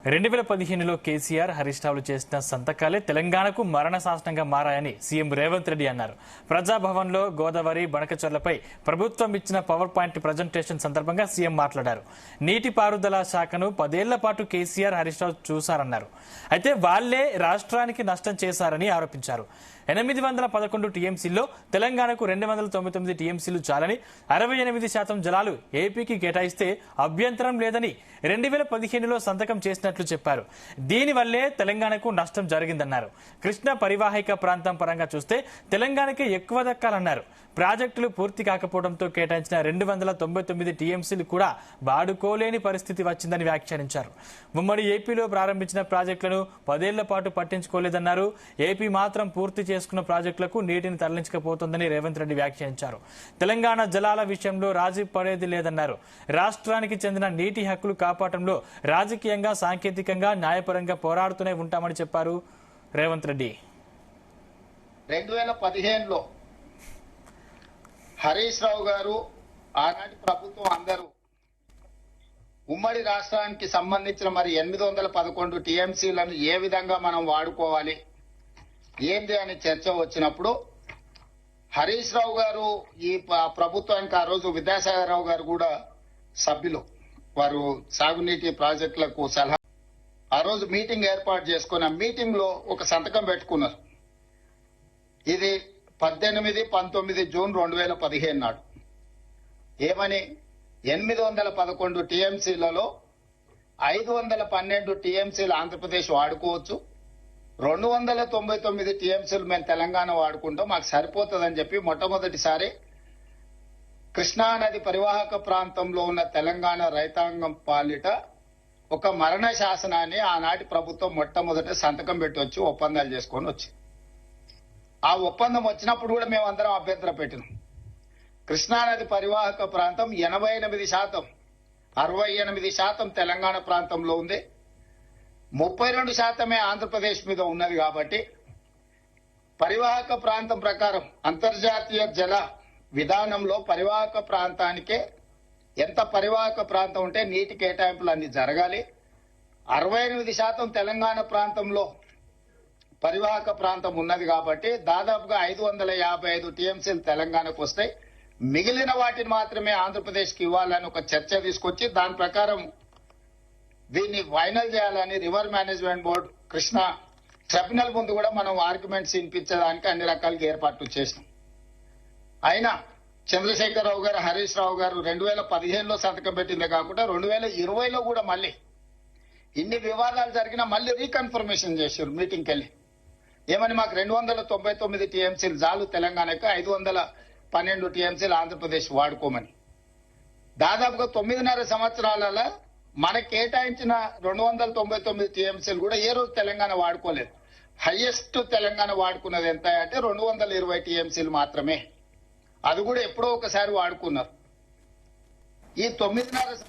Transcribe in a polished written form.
2015లో కేసీఆర్ హరీష్ రావులు చేసిన సంతకాలే తెలంగాణకు మరణ శాసనంగా మారాయని సీఎం రేవంత్ రెడ్డి అన్నారు. ప్రజాభవన్లో గోదావరి బణకచర్లపై ప్రభుత్వం ఇచ్చిన పవర్ పాయింట్ ప్రజెంటేషన్ సందర్భంగా సీఎం మాట్లాడారు. నీటిపారుదల శాఖను 10 ఏళ్ల పాటు కేసీఆర్ హరీష్ రావు చూశారన్నారు. అయితే వాళ్లే రాష్ట్రానికి నష్టం చేశారని ఆరోపించారు. 811 టీఎంసీల్లో తెలంగాణకు 299 టీఎంసీలు చాలని 68% జలాలు ఏపీకి కేటాయిస్తే అభ్యంతరం లేదని 2015లో సంతకం చేసినట్లు చెప్పారు. దీనివల్లే తెలంగాణకు నష్టం జరిగిందన్నారు. కృష్ణా పరివాహిక ప్రాంతం పరంగా చూస్తే తెలంగాణకే ఎక్కువ దక్కాలన్నారు. ప్రాజెక్టులు పూర్తి కాకపోవడంతో కేటాయించిన 299 టీఎంసీలు కూడా వాడుకోలేని పరిస్థితి వచ్చిందని వ్యాఖ్యానించారు. ఉమ్మడి ఏపీలో ప్రారంభించిన ప్రాజెక్టులను 10 ఏళ్ల పాటు పట్టించుకోలేదన్నారు. ఏపీ మాత్రం పూర్తి చేసుకున్న ప్రాజెక్టులకు నీటిని తరలించకపోతోందని రేవంత్ రెడ్డి వ్యాఖ్యానించారు. తెలంగాణ జలాల విషయంలో రాజీ పడేది లేదన్నారు. రాష్ట్రానికి చెందిన నీటి హక్కులు కాపాడటంలో రాజకీయంగా, సాంకేతికంగా, న్యాయపరంగా పోరాడుతూనే ఉంటామని చెప్పారు రేవంత్ రెడ్డి. 2015లో హరీష్ రావు గారు, ఆనాటి ప్రభుత్వం అందరూ ఉమ్మడి రాష్ట్రానికి సంబంధించిన 811 టీఎంసీలను ఏ విధంగా మనం వాడుకోవాలి ఏంది అని చర్చ వచ్చినప్పుడు హరీష్ రావు గారు ఈ ప్రభుత్వానికి ఆ రోజు విద్యాసాగర్ రావు గారు కూడా సభ్యులు, వారు సాగునీటి ప్రాజెక్టులకు సలహా ఆ రోజు మీటింగ్ ఏర్పాటు చేసుకుని ఆ మీటింగ్ లో ఒక సంతకం పెట్టుకున్నారు. ఇది 18-19 జూన్ 2015 నాడు. ఏమని 811 టీఎంసీలలో 512 టీఎంసీలు ఆంధ్రప్రదేశ్ వాడుకోవచ్చు, 299 టీఎంసీలు మేము తెలంగాణ వాడుకుంటాం, మాకు సరిపోతుందని చెప్పి మొట్టమొదటిసారి కృష్ణానది పరివాహక ప్రాంతంలో ఉన్న తెలంగాణ రైతాంగం పాలిట ఒక మరణ శాసనాన్ని ఆనాటి ప్రభుత్వం మొట్టమొదట సంతకం పెట్టి వచ్చి ఒప్పందాలు చేసుకొని వచ్చి, ఆ ఒప్పందం వచ్చినప్పుడు కూడా మేము అందరం అభ్యంతరం పెట్టినాం. కృష్ణానది పరివాహక ప్రాంతం 88%, 68% తెలంగాణ ప్రాంతంలో ఉంది, 32% ఆంధ్రప్రదేశ్ మీద ఉన్నది. కాబట్టి పరివాహక ప్రాంతం ప్రకారం అంతర్జాతీయ జల విధానంలో పరివాహక ప్రాంతానికే ఎంత పరివాహక ప్రాంతం ఉంటే నీటి కేటాయింపులు అన్ని జరగాలి. 68% తెలంగాణ ప్రాంతంలో పరివాహక ప్రాంతం ఉన్నది కాబట్టి దాదాపుగా 555 టీఎంసీలు తెలంగాణకు వస్తాయి. మిగిలిన వాటిని మాత్రమే ఆంధ్రప్రదేశ్కి ఇవ్వాలని ఒక చర్చ తీసుకొచ్చి దాని ప్రకారం దీన్ని ఫైనల్ చేయాలని river management board Krishna tribunal ముందు కూడా మనం ఆర్గ్యుమెంట్స్ వినిపించడానికి అన్ని రకాలుగా ఏర్పాట్లు చేసినాం. అయినా చంద్రశేఖరరావు గారు, హరీష్ రావు గారు 2015లో సంతకం పెట్టిందే కాకుండా 2020లో కూడా మళ్ళీ ఇన్ని వివాదాలు జరిగినా మళ్ళీ రీకన్ఫర్మేషన్ చేశారు మీటింగ్కి వెళ్ళి. ఏమని మాకు 299 టీఎంసీలు చాలు తెలంగాణకు, 512 టీఎంసీలు ఆంధ్రప్రదేశ్ వాడుకోమని. దాదాపుగా 9.5 సంవత్సరాలలో మనకు కేటాయించిన 299 టీఎంసీలు కూడా ఏ రోజు తెలంగాణ వాడుకోలేదు. హైయెస్ట్ తెలంగాణ వాడుకున్నది ఎంత అంటే 220 టీఎంసీలు మాత్రమే. అది కూడా ఎప్పుడో ఒకసారి వాడుకున్నారు. ఈ 9.5